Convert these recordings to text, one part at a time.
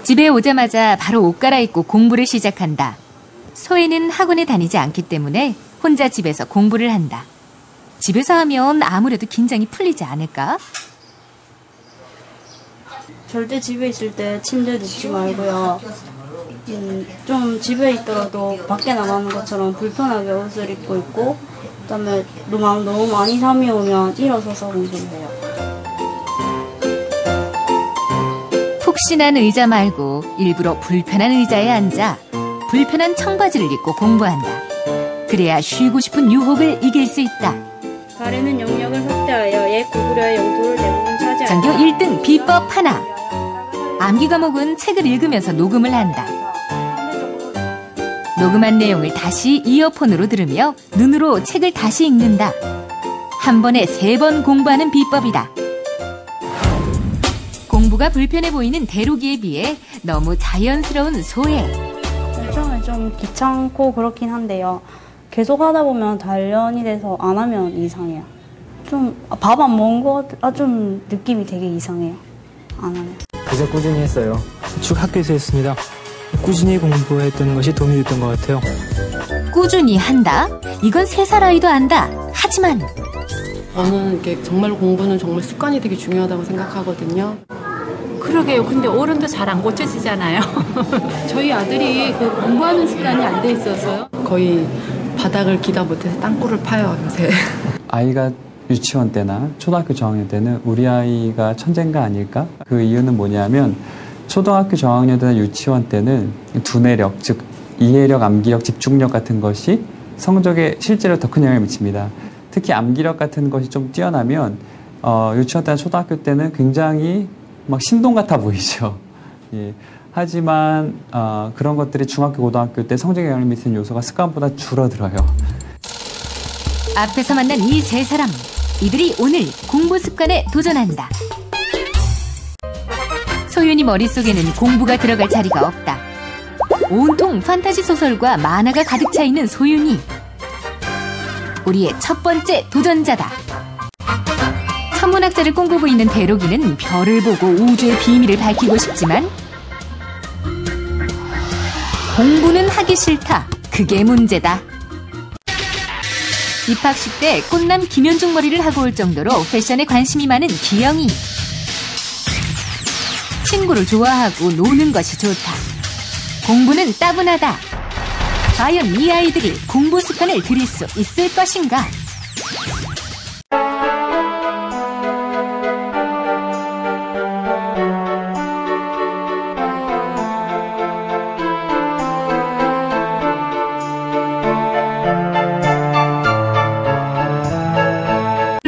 집에 오자마자 바로 옷 갈아입고 공부를 시작한다. 소혜는 학원에 다니지 않기 때문에 혼자 집에서 공부를 한다. 집에서 하면 아무래도 긴장이 풀리지 않을까? 절대 집에 있을 때 침대에 눕지 말고요. 좀 집에 있더라도 밖에 나가는 것처럼 불편하게 옷을 입고 있고, 그다음에 너무 많이 잠이 오면 일어서서 공부를 해요. 푹신한 의자 말고 일부러 불편한 의자에 앉아 불편한 청바지를 입고 공부한다. 그래야 쉬고 싶은 유혹을 이길 수 있다. 발에는 영역을 확대하여 옛 구부려의 영토를 대부분 차지한다. 전교 1등 비법 하나. 암기 과목은 책을 읽으면서 녹음을 한다. 녹음한 내용을 다시 이어폰으로 들으며 눈으로 책을 다시 읽는다. 한 번에 3번 공부하는 비법이다. 공부가 불편해 보이는 대록이에 비해 너무 자연스러운 소혜. 처음에 좀 귀찮고 그렇긴 한데요. 계속 하다 보면 단련이 돼서 안 하면 이상해요. 좀 밥 안 먹은 것 같아. 좀 느낌이 되게 이상해요. 안 하면. 그저 꾸준히 했어요. 쭉 학교에서 했습니다. 꾸준히 공부했던 것이 도움이 됐던 것 같아요. 꾸준히 한다? 이건 3살 아이도 안다. 하지만 저는 이게 정말 공부는 정말 습관이 되게 중요하다고 생각하거든요. 그러게요. 근데 어른도 잘 안 고쳐지잖아요. 저희 아들이 그 공부하는 습관이 안 돼 있어서요. 거의 바닥을 기다 못해서 땅굴을 파요, 요새. 아이가 유치원 때나 초등학교 저학년 때는 우리 아이가 천재인가 아닐까? 그 이유는 뭐냐면 초등학교 저학년 때나 유치원 때는 두뇌력, 즉 이해력, 암기력, 집중력 같은 것이 성적에 실제로 더 큰 영향을 미칩니다. 특히 암기력 같은 것이 좀 뛰어나면 유치원 때나 초등학교 때는 굉장히 막 신동 같아 보이죠. 예. 하지만 그런 것들이 중학교, 고등학교 때 성적에 영향을 미치는 요소가 습관보다 줄어들어요. 앞에서 만난 이 3사람, 이들이 오늘 공부 습관에 도전한다. 소윤이 머릿속에는 공부가 들어갈 자리가 없다. 온통 판타지 소설과 만화가 가득 차 있는 소윤이. 우리의 첫 번째 도전자다. 천문학자를 꿈꾸고 있는 대록이는 별을 보고 우주의 비밀을 밝히고 싶지만 공부는 하기 싫다. 그게 문제다. 입학식 때 꽃남 김현중 머리를 하고 올 정도로 패션에 관심이 많은 기영이. 친구를 좋아하고 노는 것이 좋다. 공부는 따분하다. 과연 이 아이들이 공부 습관을 들일 수 있을 것인가?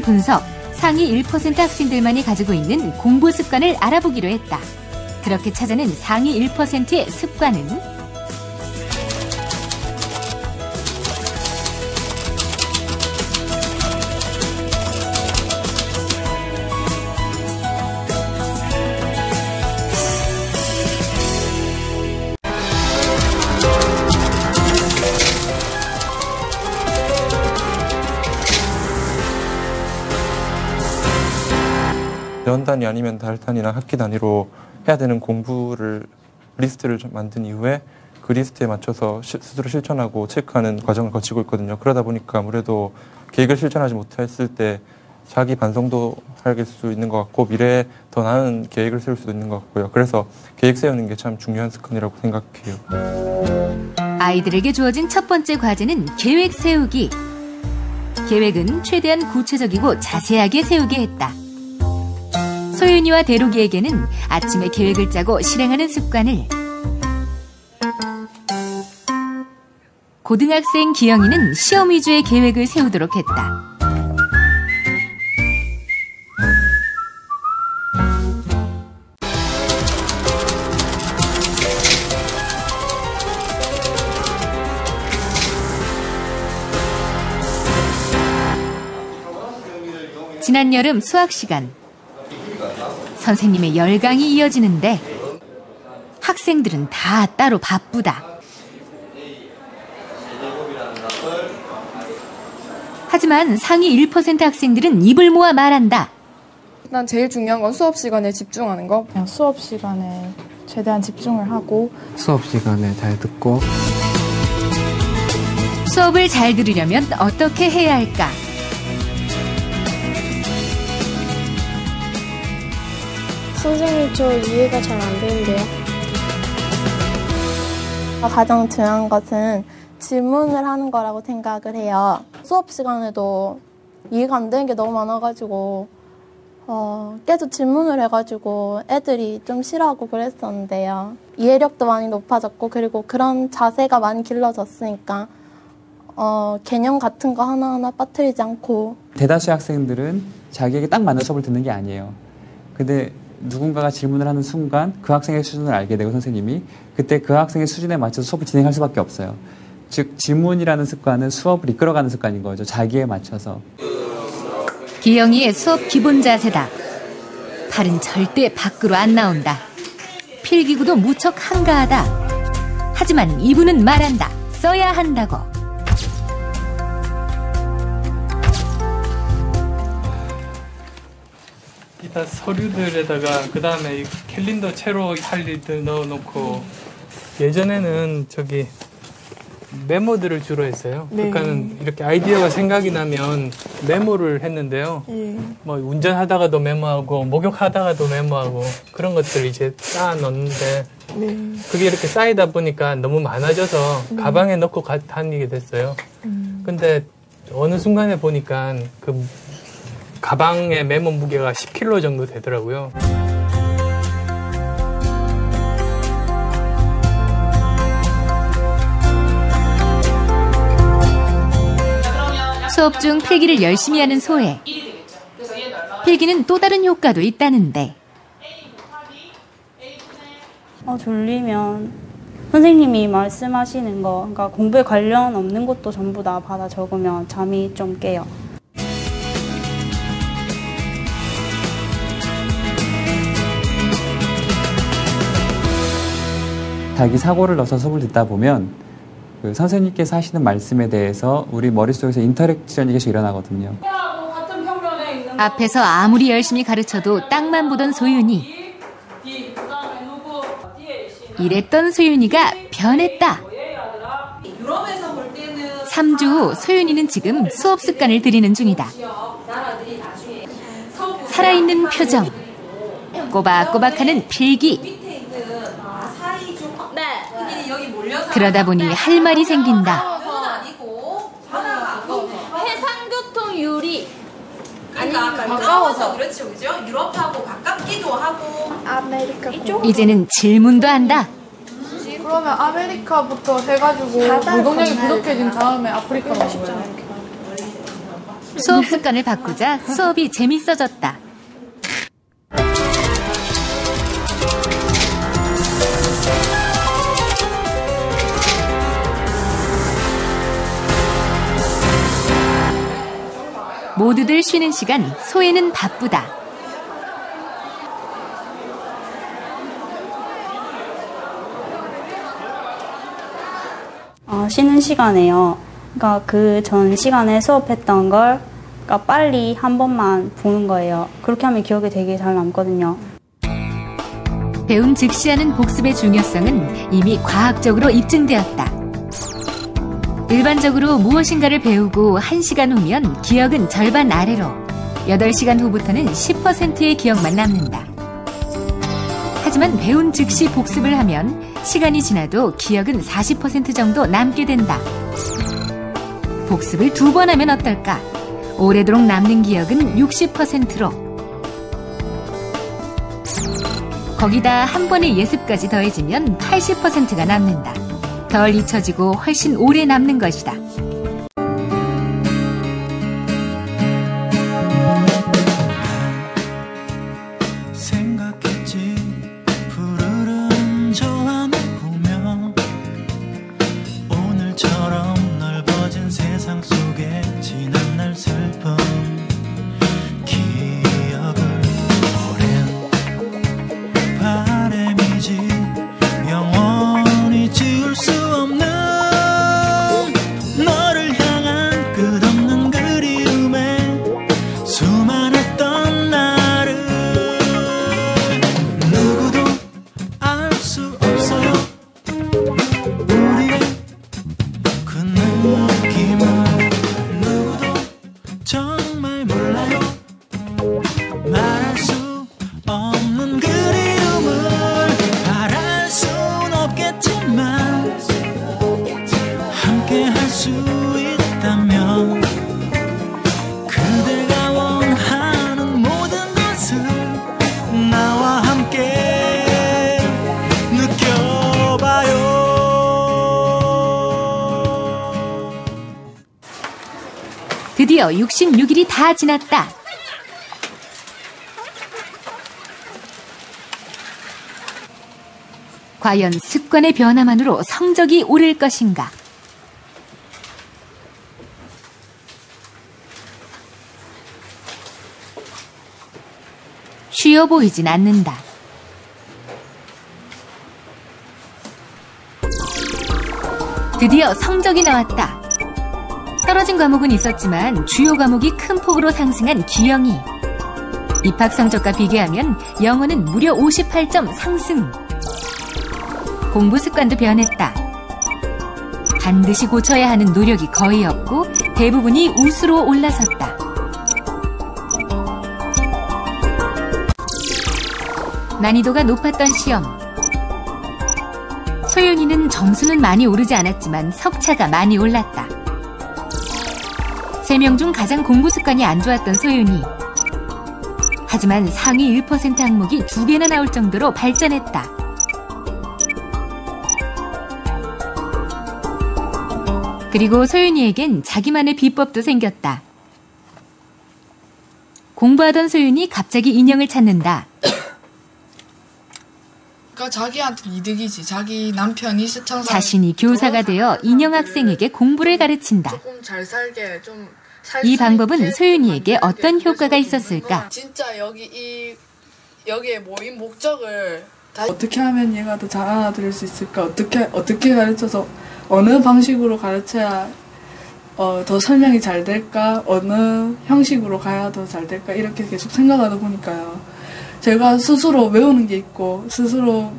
분석, 상위 1% 학생들만이 가지고 있는 공부 습관을 알아보기로 했다. 그렇게 찾아낸 상위 1%의 습관은 연 단위 아니면 달 단위나 학기 단위로 해야 되는 공부를 리스트를 좀 만든 이후에 그 리스트에 맞춰서 스스로 실천하고 체크하는 과정을 거치고 있거든요. 그러다 보니까 아무래도 계획을 실천하지 못했을 때 자기 반성도 할 수 있는 것 같고 미래에 더 나은 계획을 세울 수도 있는 것 같고요. 그래서 계획 세우는 게 참 중요한 습관이라고 생각해요. 아이들에게 주어진 첫 번째 과제는 계획 세우기. 계획은 최대한 구체적이고 자세하게 세우게 했다. 소윤이와 대록이에게는 아침에 계획을 짜고 실행하는 습관을, 고등학생 기영이는 시험 위주의 계획을 세우도록 했다. 지난 여름 수학 시간. 선생님의 열강이 이어지는데 학생들은 다 따로 바쁘다. 하지만 상위 1% 학생들은 입을 모아 말한다. 일단 제일 중요한 건 수업 시간에 집중하는 거. 그냥 수업 시간에 최대한 집중을 하고 수업 시간에 잘 듣고 수업을 잘 들으려면 어떻게 해야 할까? 선생님, 저 이해가 잘 안 되는데요. 가장 중요한 것은 질문을 하는 거라고 생각을 해요. 수업 시간에도 이해가 안 되는 게 너무 많아가지고 계속 질문을 해가지고 애들이 좀 싫어하고 그랬었는데요. 이해력도 많이 높아졌고 그리고 그런 자세가 많이 길러졌으니까 개념 같은 거 하나하나 빠뜨리지 않고. 대다수의 학생들은 자기에게 딱 맞는 수업을 듣는 게 아니에요. 근데 누군가가 질문을 하는 순간 그 학생의 수준을 알게 되고 선생님이 그때 그 학생의 수준에 맞춰서 수업을 진행할 수밖에 없어요. 즉 질문이라는 습관은 수업을 이끌어가는 습관인 거죠. 자기에 맞춰서. 기영이의 수업 기본 자세다. 팔은 절대 밖으로 안 나온다. 필기구도 무척 한가하다. 하지만 이분은 말한다. 써야 한다고. 일단 서류들에다가 그 다음에 캘린더 채로 할 일들 넣어놓고 예전에는 저기 메모들을 주로 했어요. 네. 그러니까는 이렇게 아이디어가 생각이 나면 메모를 했는데요. 뭐 운전하다가도 메모하고 목욕하다가도 메모하고 그런 것들 이제 쌓아 놓는데 그게 이렇게 쌓이다 보니까 너무 많아져서 가방에 넣고 다니게 됐어요. 근데 어느 순간에 보니까 그 가방의 메모 무게가 10kg 정도 되더라고요. 수업 중 필기를 열심히 하는 소혜. 필기는 또 다른 효과도 있다는데. 졸리면 선생님이 말씀하시는 거, 그러니까 공부에 관련 없는 것도 전부 다 받아 적으면 잠이 좀 깨요. 자기 사고를 넣어서 수업을 듣다 보면 그 선생님께서 하시는 말씀에 대해서 우리 머릿속에서 인터랙션이 계속 일어나거든요. 앞에서 아무리 열심히 가르쳐도 땅만 보던 소윤이. 이랬던 소윤이가 변했다. 3주 후 소윤이는 지금 수업 습관을 들이는 중이다. 살아있는 표정, 꼬박꼬박하는 필기. 그러다 보니 할 말이 생긴다. 해상교통유리. 그러니까 가까워서 그렇지, 그죠? 유럽하고 가깝기도 하고. 아메리카. 이제는 질문도 한다. 그러면 아메리카부터 해가지고 노동력이 부족해진 다음에 아프리카로 가는 거예요. 수업 습관을 바꾸자 수업이 재밌어졌다. 모두들 쉬는 시간, 소혜는 바쁘다. 쉬는 시간에요. 그러니까 그 전 시간에 수업했던 걸 그러니까 빨리 한 번만 보는 거예요. 그렇게 하면 기억에 되게 잘 남거든요. 배운 즉시 하는 복습의 중요성은 이미 과학적으로 입증되었다. 일반적으로 무엇인가를 배우고 1시간 후면 기억은 절반 아래로, 8시간 후부터는 10%의 기억만 남는다. 하지만 배운 즉시 복습을 하면 시간이 지나도 기억은 40% 정도 남게 된다. 복습을 2번 하면 어떨까? 오래도록 남는 기억은 60%로. 거기다 한 번의 예습까지 더해지면 80%가 남는다. 덜 잊혀지고 훨씬 오래 남는 것이다. 생각했지 푸르른 저 하늘 보며 오늘처럼 넓어진 세상 속에 지난 날 슬픈 기억을 오랜 바람이지 영원히 지울 수 없는 너를 향한 끝없는 그리움에 수많았던 나를 누구도 알 드디어 66일이 다 지났다. 과연 습관의 변화만으로 성적이 오를 것인가? 쉬어 보이진 않는다. 드디어 성적이 나왔다. 떨어진 과목은 있었지만 주요 과목이 큰 폭으로 상승한 기영이. 입학 성적과 비교하면 영어는 무려 58점 상승. 공부 습관도 변했다. 반드시 고쳐야 하는 노력이 거의 없고 대부분이 우수로 올라섰다. 난이도가 높았던 시험. 소윤이는 점수는 많이 오르지 않았지만 석차가 많이 올랐다. 3명 중 가장 공부 습관이 안 좋았던 소윤이. 하지만 상위 1% 항목이 2개나 나올 정도로 발전했다. 그리고 소윤이에겐 자기만의 비법도 생겼다. 공부하던 소윤이 갑자기 인형을 찾는다. 그러니까 자기한테 이득이지. 자기 남편이 시청자. 자신이 교사가 되어 인형 학생에게 공부를 가르친다. 조금 잘 살게 좀. 이 방법은 소윤이에게 어떤 효과가 있었을까? 진짜 여기에 모인 목적을 어떻게 하면 얘가 더 잘 알아들을 수 있을까? 어떻게 가르쳐서 어느 방식으로 가르쳐야 더 설명이 잘 될까? 어느 형식으로 가야 더 잘 될까? 이렇게 계속 생각하다 보니까요. 제가 스스로 외우는 게 있고 스스로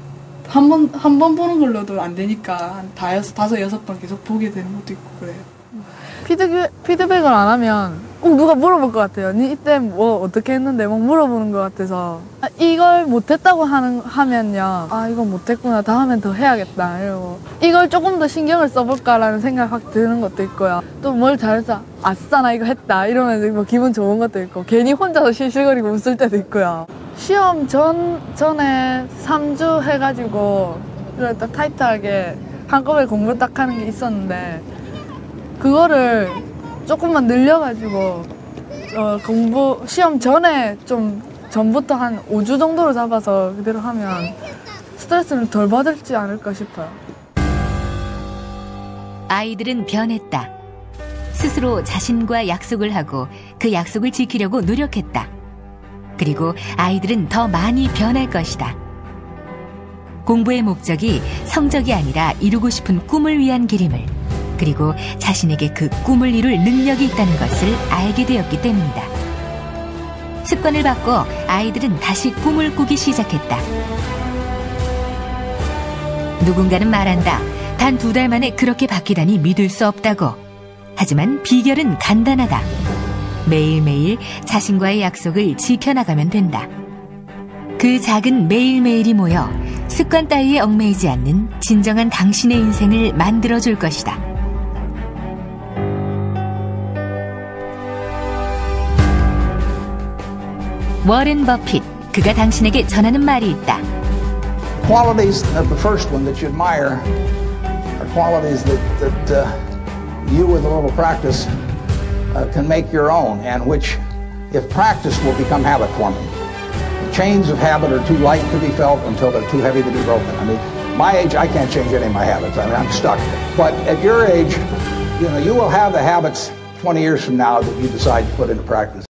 한 번 보는 걸로도 안 되니까 한 5-6번 계속 보게 되는 것도 있고 그래요. 피드백을 안 하면 꼭 누가 물어볼 것 같아요. 니 이때 뭐 어떻게 했는데 막 물어보는 것 같아서 이걸 못했다고 하면요. 아 이건 못했구나. 다음엔 더 해야겠다. 이러고 이걸 조금 더 신경을 써볼까라는 생각 확 드는 것도 있고요. 또 뭘 잘했어. 아싸 나 이거 했다. 이러면서 뭐 기분 좋은 것도 있고 괜히 혼자서 실실거리고 웃을 때도 있고요. 시험 전에 3주 해가지고 딱 타이트하게 한꺼번에 공부 딱 하는 게 있었는데 그거를 조금만 늘려가지고 시험 전에 좀 전부터 한 5주 정도로 잡아서 그대로 하면 스트레스를 덜 받을지 않을까 싶어요. 아이들은 변했다. 스스로 자신과 약속을 하고 그 약속을 지키려고 노력했다. 그리고 아이들은 더 많이 변할 것이다. 공부의 목적이 성적이 아니라 이루고 싶은 꿈을 위한 길임을, 그리고 자신에게 그 꿈을 이룰 능력이 있다는 것을 알게 되었기 때문이다. 습관을 바꿔 아이들은 다시 꿈을 꾸기 시작했다. 누군가는 말한다. 단 2달 만에 그렇게 바뀌다니 믿을 수 없다고. 하지만 비결은 간단하다. 매일매일 자신과의 약속을 지켜나가면 된다. 그 작은 매일매일이 모여 습관 따위에 얽매이지 않는 진정한 당신의 인생을 만들어줄 것이다. 워렌 버핏, 그가 당신에게 전하는 말이 있다. Qualities of the first one that you admire are qualities that you with a little practice can make your own, and which, if practiced, will become habit forming. The chains of habit are too light to be felt until they're too heavy to be broken. I mean, my age, I can't change any of my habits. I mean, I'm stuck. But at your age, you will have the habits 20 years from now that you decide to put into practice.